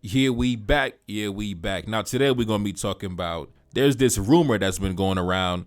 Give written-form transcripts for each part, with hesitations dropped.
Here we back. Yeah, we back. Now, today we're going to be talking about, there's this rumor that's been going around.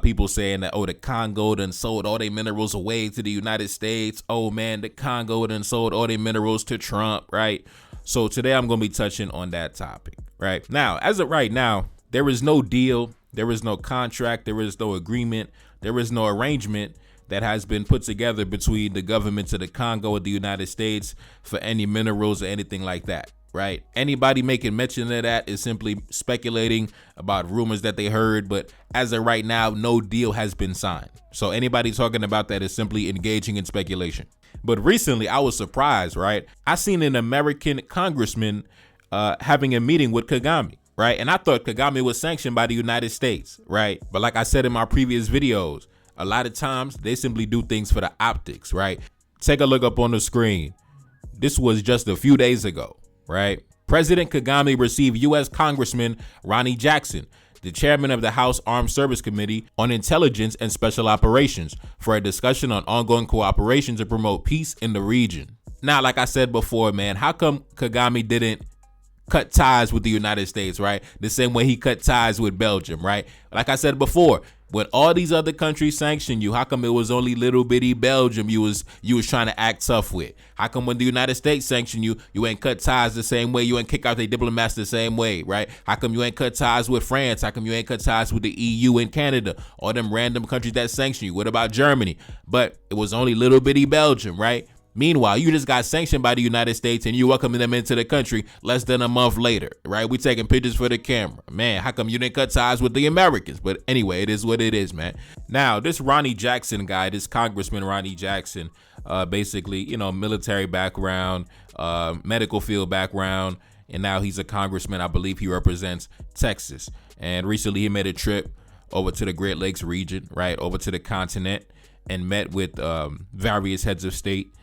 People saying that, the Congo done sold all their minerals away to the United States. Oh, man, the Congo done sold all their minerals to Trump, right? So today I'm going to be touching on that topic, right? Now, as of right now, there is no deal. There is no contract. There is no agreement. There is no arrangement that has been put together between the governments of the Congo and the United States for any minerals or anything like that. Right? Anybody making mention of that is simply speculating about rumors that they heard, but as of right now, no deal has been signed. So anybody talking about that is simply engaging in speculation. But recently, I was surprised, right? I seen an American congressman having a meeting with Kagami, right? And I thought Kagame was sanctioned by the United States, right? But like I said in my previous videos, a lot of times they simply do things for the optics, right? Take a look up on the screen. This was just a few days ago. Right. President Kagame received U.S. Congressman Ronnie Jackson, the chairman of the House Armed Service Committee on Intelligence and Special Operations, for a discussion on ongoing cooperation to promote peace in the region. Now, like I said before, man, how come Kagame didn't cut ties with the United States, right? The same way he cut ties with Belgium, right? Like I said before, when all these other countries sanctioned you, how come it was only little bitty Belgium you was trying to act tough with? How come when the United States sanctioned you, you ain't cut ties the same way? You ain't kick out their diplomats the same way, right? How come you ain't cut ties with France? How come you ain't cut ties with the EU and Canada? All them random countries that sanctioned you. What about Germany? But it was only little bitty Belgium, right? Meanwhile, you just got sanctioned by the United States and you welcoming them into the country less than a month later, right? We taking pictures for the camera. Man, how come you didn't cut ties with the Americans? But anyway, it is what it is, man. Now, this Ronnie Jackson guy, this Congressman Ronnie Jackson, basically, military background, medical field background, and now he's a congressman. I believe he represents Texas. And recently he made a trip over to the Great Lakes region, right, over to the continent, and met with various heads of state.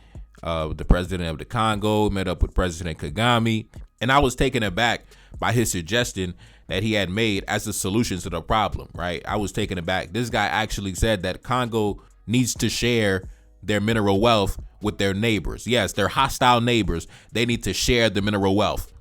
The president of the Congo, met up with President Kagami, and I was taken aback by his suggestion that he had made as a solution to the problem, right? I was taken aback. This guy actually said that Congo needs to share their mineral wealth with their neighbors. Yes, their hostile neighbors. They need to share the mineral wealth.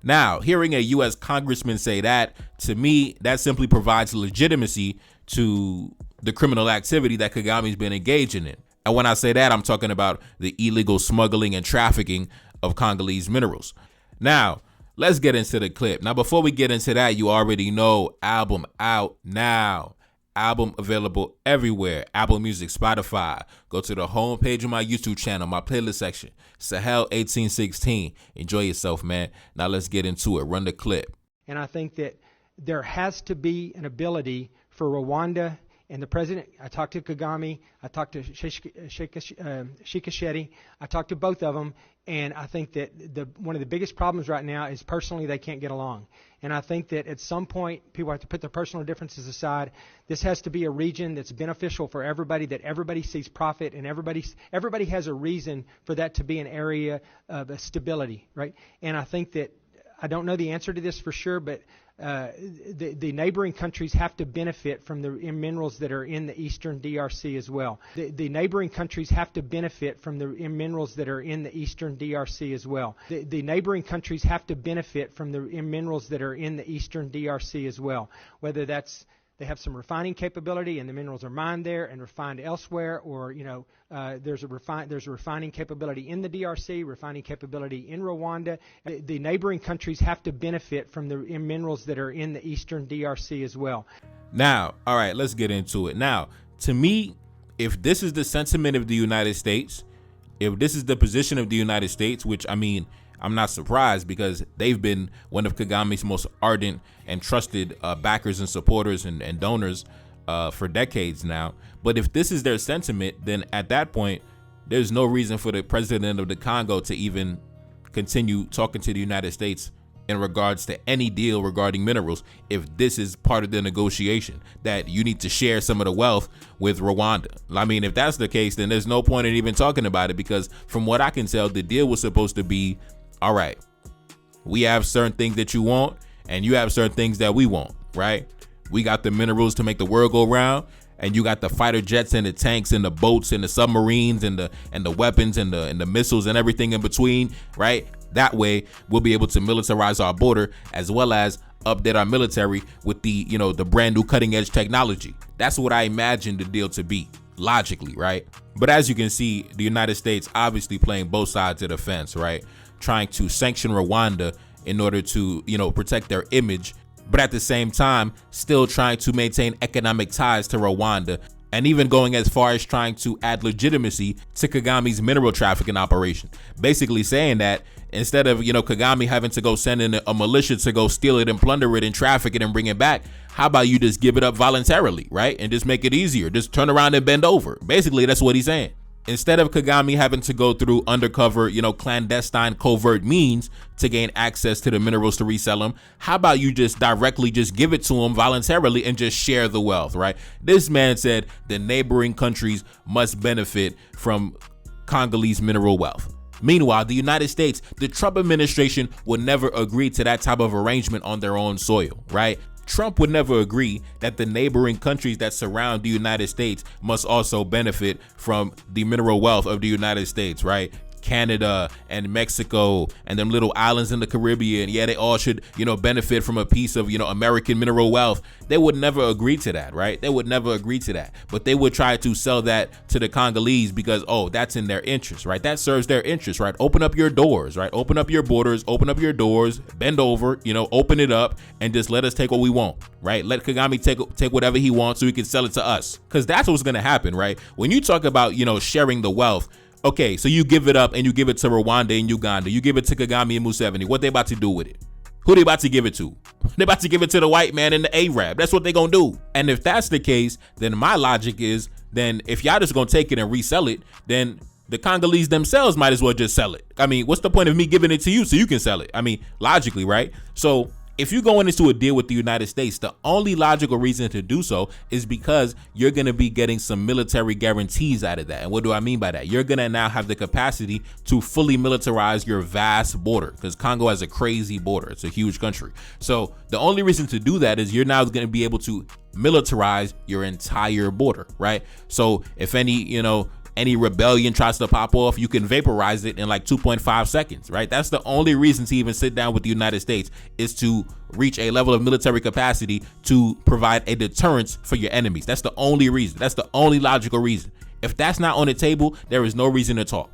Now, hearing a U.S. congressman say that, to me, that simply provides legitimacy to the criminal activity that Kagame's been engaging in. And when I say that, I'm talking about the illegal smuggling and trafficking of Congolese minerals. Now, let's get into the clip. Now, before we get into that, you already know, album out now. Album available everywhere. Apple Music, Spotify. Go to the homepage of my YouTube channel, my playlist section, Sahel 1816. Enjoy yourself, man. Now let's get into it. Run the clip. And I think that there has to be an ability for Rwanda and the president. I talked to Kagame, I talked to Shikasheti, I talked to both of them, and I think that one of the biggest problems right now is personally they can't get along. And I think that at some point people have to put their personal differences aside. This has to be a region that's beneficial for everybody, that everybody sees profit, and everybody has a reason for that to be an area of stability, right? And I think that, I don't know the answer to this for sure, but the neighboring countries have to benefit from the minerals that are in the eastern DRC as well. The neighboring countries have to benefit from the minerals that are in the eastern DRC as well. The neighboring countries have to benefit from the minerals that are in the eastern DRC as well. Whether that's they have some refining capability and the minerals are mined there and refined elsewhere, or there's a refining capability in the DRC, refining capability in Rwanda. The neighboring countries have to benefit from the minerals that are in the eastern DRC as well. Now, all right, let's get into it. Now, to me, if this is the sentiment of the United States, if this is the position of the United States, which, I mean, I'm not surprised because they've been one of Kagame's most ardent and trusted backers and supporters and donors for decades now. But if this is their sentiment, then at that point, there's no reason for the president of the Congo to even continue talking to the United States in regards to any deal regarding minerals, if this is part of the negotiation, that you need to share some of the wealth with Rwanda. I mean, if that's the case, then there's no point in even talking about it, because from what I can tell, the deal was supposed to be, all right, we have certain things that you want and you have certain things that we want, right? We got the minerals to make the world go round, and you got the fighter jets and the tanks and the boats and the submarines and the weapons and the missiles and everything in between, right? That way, we'll be able to militarize our border as well as update our military with the brand new cutting edge technology. That's what I imagine the deal to be, logically, right? But as you can see, the United States obviously playing both sides of the fence, right? Trying to sanction Rwanda in order to, protect their image, but at the same time, still trying to maintain economic ties to Rwanda, and even going as far as trying to add legitimacy to Kagame's mineral trafficking operation. Basically saying that instead of, Kagame having to go send in a militia to go steal it and plunder it and traffic it and bring it back, how about you just give it up voluntarily, right? And just make it easier. Just turn around and bend over. Basically, that's what he's saying. Instead of Kagame having to go through undercover, clandestine, covert means to gain access to the minerals to resell them, how about you just directly just give it to them voluntarily and just share the wealth, right? This man said the neighboring countries must benefit from Congolese mineral wealth. Meanwhile, the United States, the Trump administration would never agree to that type of arrangement on their own soil, right? Trump would never agree that the neighboring countries that surround the United States must also benefit from the mineral wealth of the United States, right? Canada and Mexico and them little islands in the Caribbean, yeah, they all should, benefit from a piece of, American mineral wealth. They would never agree to that, right? They would never agree to that. But they would try to sell that to the Congolese because, that's in their interest, right? That serves their interest, right? Open up your doors, right? Open up your borders, open up your doors, bend over, open it up and just let us take what we want, right? Let Kagame take whatever he wants so he can sell it to us. Because that's what's going to happen, right? When you talk about, sharing the wealth, okay, so you give it up and you give it to Rwanda and Uganda. You give it to Kagame and Museveni. What they about to do with it? Who they about to give it to? They about to give it to the white man and the Arab. That's what they gonna do. And if that's the case, then my logic is, then if y'all just gonna take it and resell it, then the Congolese themselves might as well just sell it. I mean, what's the point of me giving it to you so you can sell it? I mean, logically, right? So if you're going into a deal with the United States, the only logical reason to do so is because you're going to be getting some military guarantees out of that. And what do I mean by that? You're going to now have the capacity to fully militarize your vast border, because Congo has a crazy border. It's a huge country. So the only reason to do that is you're now going to be able to militarize your entire border, right? So if any rebellion tries to pop off, you can vaporize it in like 2.5 seconds, right? That's the only reason to even sit down with the United States, is to reach a level of military capacity to provide a deterrence for your enemies. That's the only reason. That's the only logical reason. If that's not on the table, there is no reason to talk.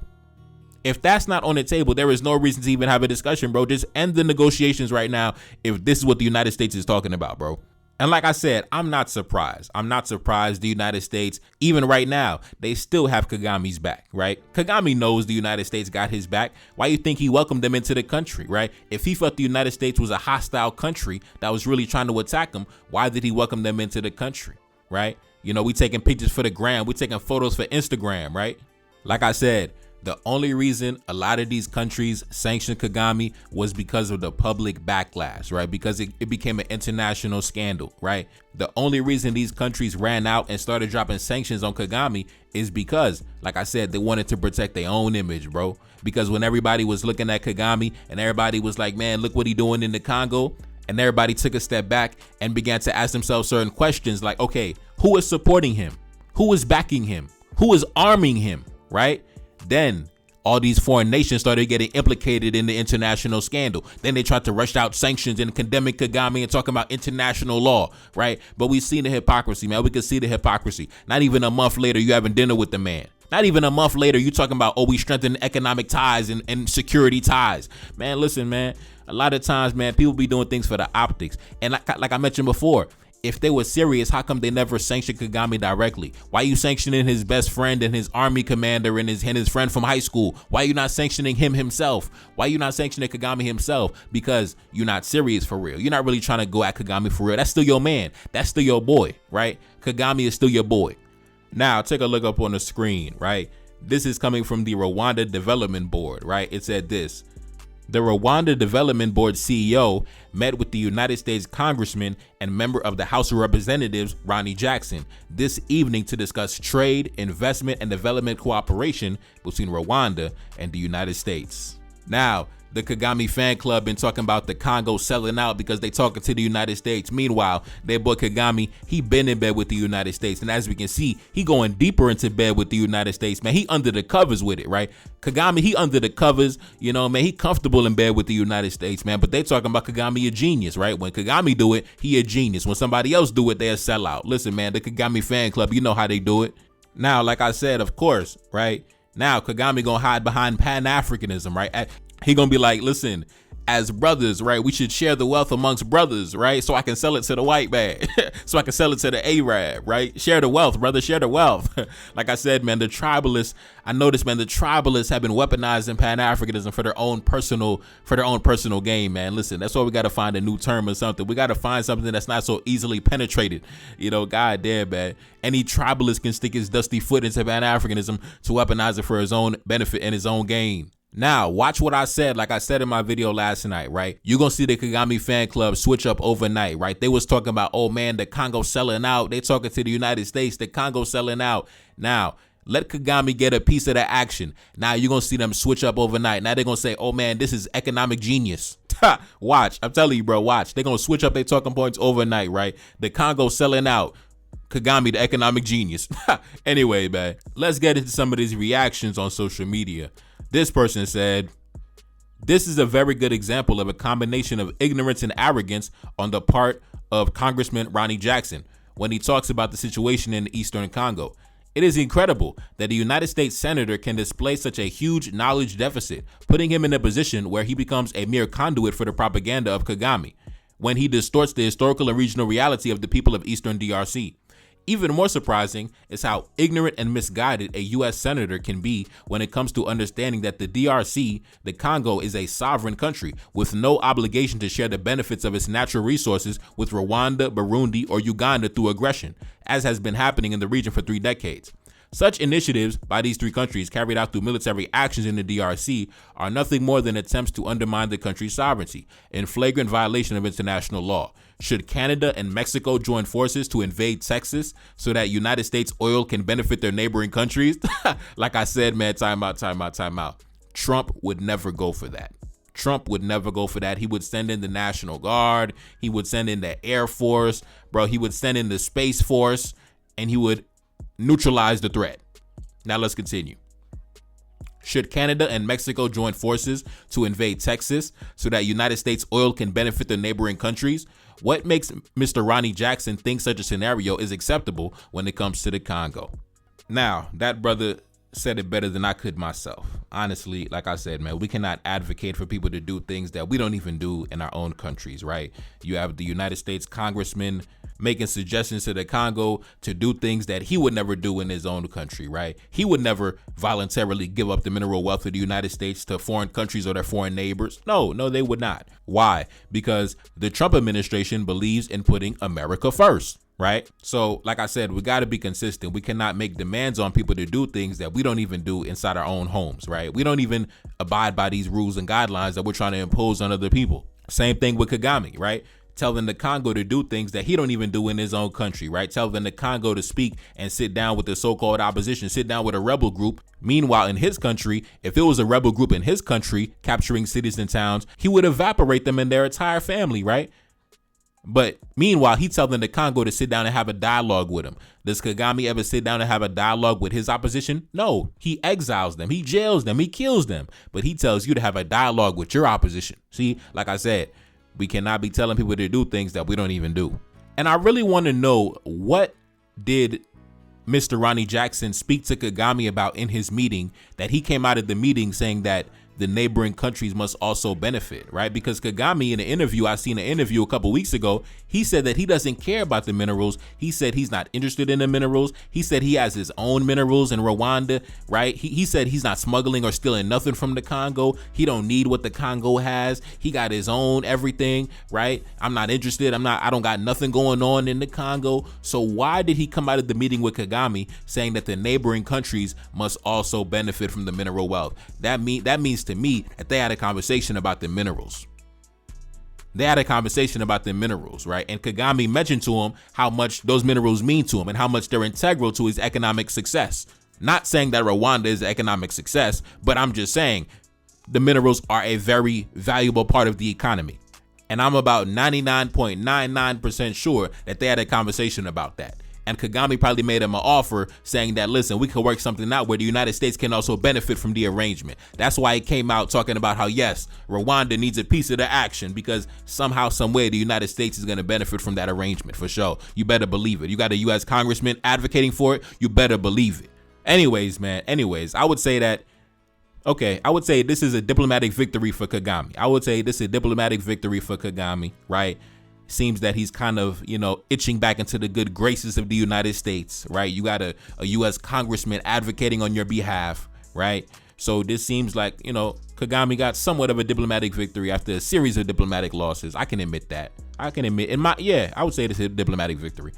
If that's not on the table, there is no reason to even have a discussion, bro. Just end the negotiations right now if this is what the United States is talking about, bro. And like I said, I'm not surprised. I'm not surprised the United States, even right now, they still have Kagame's back, right? Kagame knows the United States got his back. Why you think he welcomed them into the country, right? If he felt the United States was a hostile country that was really trying to attack him, why did he welcome them into the country, right? We taking pictures for the gram. We taking photos for Instagram, right? Like I said, the only reason a lot of these countries sanctioned Kagame was because of the public backlash, right? Because it became an international scandal, right? The only reason these countries ran out and started dropping sanctions on Kagame is because, like I said, they wanted to protect their own image, bro. Because when everybody was looking at Kagame and everybody was like, man, look what he doing in the Congo, and everybody took a step back and began to ask themselves certain questions like, okay, who is supporting him? Who is backing him? Who is arming him, right? Then all these foreign nations started getting implicated in the international scandal. Then they tried to rush out sanctions and condemning Kagame and talking about international law, right? But we've seen the hypocrisy, man. We can see the hypocrisy. Not even a month later, you having dinner with the man. Not even a month later, you talking about, we strengthen economic ties and security ties. Man, listen, man. A lot of times, man, people be doing things for the optics. And like I mentioned before, if they were serious, how come they never sanctioned Kagame directly? Why are you sanctioning his best friend and his army commander and his friend from high school? Why are you not sanctioning him himself? Why are you not sanctioning Kagame himself? Because you're not serious for real. You're not really trying to go at Kagame for real. That's still your man. That's still your boy, right? Kagame is still your boy. Now, take a look up on the screen, right? This is coming from the Rwanda Development Board, right? It said this: the Rwanda Development Board CEO met with the United States Congressman and member of the House of Representatives, Ronnie Jackson, this evening to discuss trade, investment, and development cooperation between Rwanda and the United States. Now, the Kagami fan club been talking about the Congo selling out because they talking to the United States. Meanwhile, their boy Kagami, he been in bed with the United States. And as we can see, he going deeper into bed with the United States, man. He under the covers with it, right? Kagami, he under the covers, you know, man, he comfortable in bed with the United States, man. But they talking about Kagami a genius, right? When Kagami do it, he a genius. When somebody else do it, they a sellout. Listen, man, the Kagami fan club, you know how they do it. Now, like I said, of course, right? Now, Kagami gonna hide behind Pan-Africanism, right? He gonna be like, listen, as brothers, right, we should share the wealth amongst brothers, right? So I can sell it to the white man, so I can sell it to the Arab, right? Share the wealth, brother, share the wealth. Like I said, man, the tribalists, I noticed, man, the tribalists have been weaponizing Pan-Africanism for their own personal gain, man. Listen, that's why we got to find a new term or something. We got to find something that's not so easily penetrated. You know, goddamn, man. Any tribalist can stick his dusty foot into Pan-Africanism to weaponize it for his own benefit and his own gain. Now, watch what I said. Like I said in my video last night, right? You're going to see the Kagami fan club switch up overnight, right? They was talking about, oh, man, the Congo selling out. They talking to the United States, the Congo selling out. Now, let Kagami get a piece of the action. Now, you're going to see them switch up overnight. Now, they're going to say, oh, man, this is economic genius. Watch. I'm telling you, bro, watch. They're going to switch up their talking points overnight, right? The Congo selling out. Kagami, the economic genius. Anyway, man, let's get into some of these reactions on social media. This person said, this is a very good example of a combination of ignorance and arrogance on the part of Congressman Ronnie Jackson when he talks about the situation in the Eastern Congo. It is incredible that a United States senator can display such a huge knowledge deficit, putting him in a position where he becomes a mere conduit for the propaganda of Kagami, when he distorts the historical and regional reality of the people of Eastern DRC. Even more surprising is how ignorant and misguided a U.S. senator can be when it comes to understanding that the DRC, the Congo, is a sovereign country with no obligation to share the benefits of its natural resources with Rwanda, Burundi, or Uganda through aggression, as has been happening in the region for 3 decades. Such initiatives by these 3 countries carried out through military actions in the DRC are nothing more than attempts to undermine the country's sovereignty in flagrant violation of international law. Should Canada and Mexico join forces to invade Texas so that United States oil can benefit their neighboring countries? Like I said, man, time out. Trump would never go for that. Trump would never go for that. He would send in the National Guard. He would send in the Air Force, bro. He would send in the Space Force, and he would neutralize the threat. Now let's continue. Should Canada and Mexico join forces to invade Texas so that United States oil can benefit the neighboring countries? What makes Mr. Ronnie Jackson think such a scenario is acceptable when it comes to the Congo? Now, that brother said it better than I could myself. Honestly, like I said, man, we cannot advocate for people to do things that we don't even do in our own countries, right? You have the United States Congressman making suggestions to the Congo to do things that he would never do in his own country, right? He would never voluntarily give up the mineral wealth of the United States to foreign countries or their foreign neighbors. No, they would not. Why? Because the Trump administration believes in putting America first. Right? So, like I said, we got to be consistent. We cannot make demands on people to do things that we don't even do inside our own homes, right? We don't even abide by these rules and guidelines that we're trying to impose on other people. Same thing with Kagami, right? Telling the Congo to do things that he don't even do in his own country, right? Telling the Congo to speak and sit down with the so-called opposition, sit down with a rebel group. Meanwhile, in his country, if it was a rebel group in his country capturing cities and towns, he would evaporate them and their entire family, right? But meanwhile, he telling the Congo to sit down and have a dialogue with him. Does Kagami ever sit down and have a dialogue with his opposition? No, he exiles them, he jails them, he kills them. But he tells you to have a dialogue with your opposition. See, like I said, we cannot be telling people to do things that we don't even do. And I really want to know, what did Mr. Ronnie Jackson speak to Kagami about in his meeting, that he came out of the meeting saying that the neighboring countries must also benefit, right? Because Kagami, in an interview, I seen an interview a couple weeks ago, he said that he doesn't care about the minerals. He said he's not interested in the minerals. He said he has his own minerals in Rwanda, right? He said he's not smuggling or stealing nothing from the Congo. He don't need what the Congo has. He got his own everything, right? I'm not interested. I don't got nothing going on in the Congo. So why did he come out of the meeting with Kagami saying that the neighboring countries must also benefit from the mineral wealth? That means to me that they had a conversation about the minerals. They had a conversation about the minerals, right? And Kagami mentioned to him how much those minerals mean to him and how much they're integral to his economic success. Not saying that Rwanda is an economic success, but I'm just saying the minerals are a very valuable part of the economy. And I'm about 99.99% sure that they had a conversation about that. And Kagami probably made him an offer saying that, listen, we could work something out where the United States can also benefit from the arrangement. That's why he came out talking about how, yes, Rwanda needs a piece of the action because somehow, some way, the United States is going to benefit from that arrangement for sure. You better believe it. You got a U.S. Congressman advocating for it. You better believe it. Anyways, man, I would say that, okay, I would say this is a diplomatic victory for Kagami. Right? Seems that he's kind of, itching back into the good graces of the United States, right? You got a U.S. Congressman advocating on your behalf, right? So this seems like, Kagami got somewhat of a diplomatic victory after a series of diplomatic losses. I can admit that. I would say this is a diplomatic victory.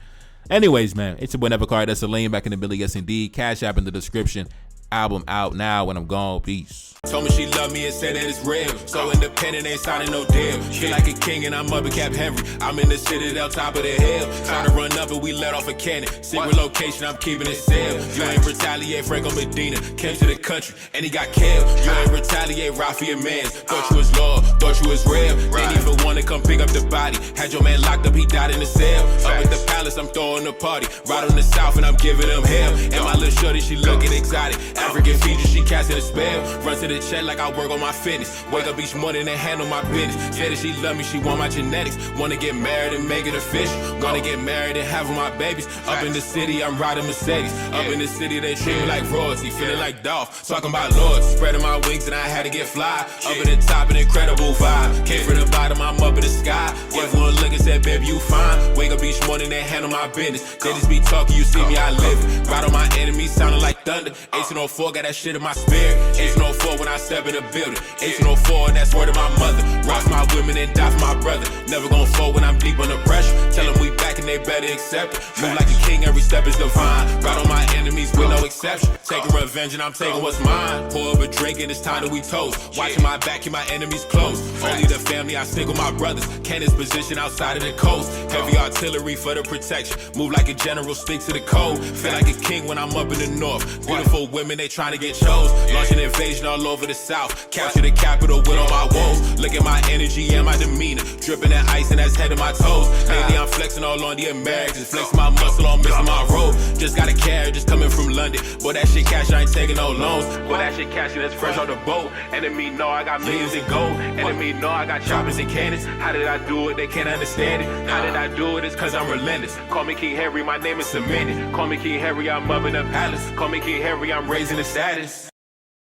Anyways, man, it's your boy Nevercard. That's a lane back in the Billy. Yes, indeed. Cash App in the description. Album out now. When I'm gone, peace. Told me she loved me and said that it's real. So independent, ain't signing no deal. Feel like a king and I'm up at Cap Henry. I'm in the citadel, top of the hill. Trying to run up and we let off a cannon. Secret location, I'm keeping it sealed. You ain't retaliate, Franco Medina. Came to the country and he got killed. You ain't retaliate, Rafi Mans. Thought you was loyal, thought you was real. Didn't even want to come pick up the body. Had your man locked up, he died in the cell. Up at the palace, I'm throwing a party. Right on the south and I'm giving them hell. And my little shorty, she looking exotic. African features, she casting a spell. Run to the check like I work on my fitness. Wake up each morning and handle my business. Say that she love me, she want my genetics. Wanna get married and make it official. Wanna get married and have my babies. Up in the city, I'm riding Mercedes. Up in the city, they treat me like royalty. Feeling like Dolph, talking about lords. Spreading my wings and I had to get fly. Up in the top, an incredible vibe. Came from the bottom, I'm up in the sky. Gave one look and said, baby, you fine. Wake up each morning and handle my business. They just be talking, you see me, I live. Ride on my enemies, sounding like thunder. 1804, got that shit in my spirit. 1804 when I step in the building. 1804, that's word of my mother. Rock my women and die for my brother. Never gon' fall when I'm deep under pressure. Tell them we back and they better accept it. Move like a king, every step is divine. Ride on my enemies with no exception. Taking revenge and I'm taking what's mine. Pour up a drink and it's time that we toast. Watching my back, keep my enemies close. Only the family, I stick with my brothers. Cannon's position outside of the coast. Heavy artillery for the protection. Move like a general, stick to the code. Feel like a king when I'm up in the north. Beautiful women, they trying to get chose. Launch an invasion all over the south. Capture the capital with all my woes. Look at my energy and my demeanor. Dripping that ice and that's head to my toes. Lately I'm flexing all on the Americans. Flexing my muscle on missing my road. Just got a carriage just coming from London. Boy, that shit cash, I ain't taking no loans. Boy, that shit cash, that's fresh on the boat. Enemy know I got millions in gold. Enemy know I got choppers and cannons. How did I do it? They can't understand it. How did I do it? It's cause I'm relentless. Call me King Harry, my name is cemented. Call me King Harry, I'm up in the palace. Call me King Harry, I'm raising the status.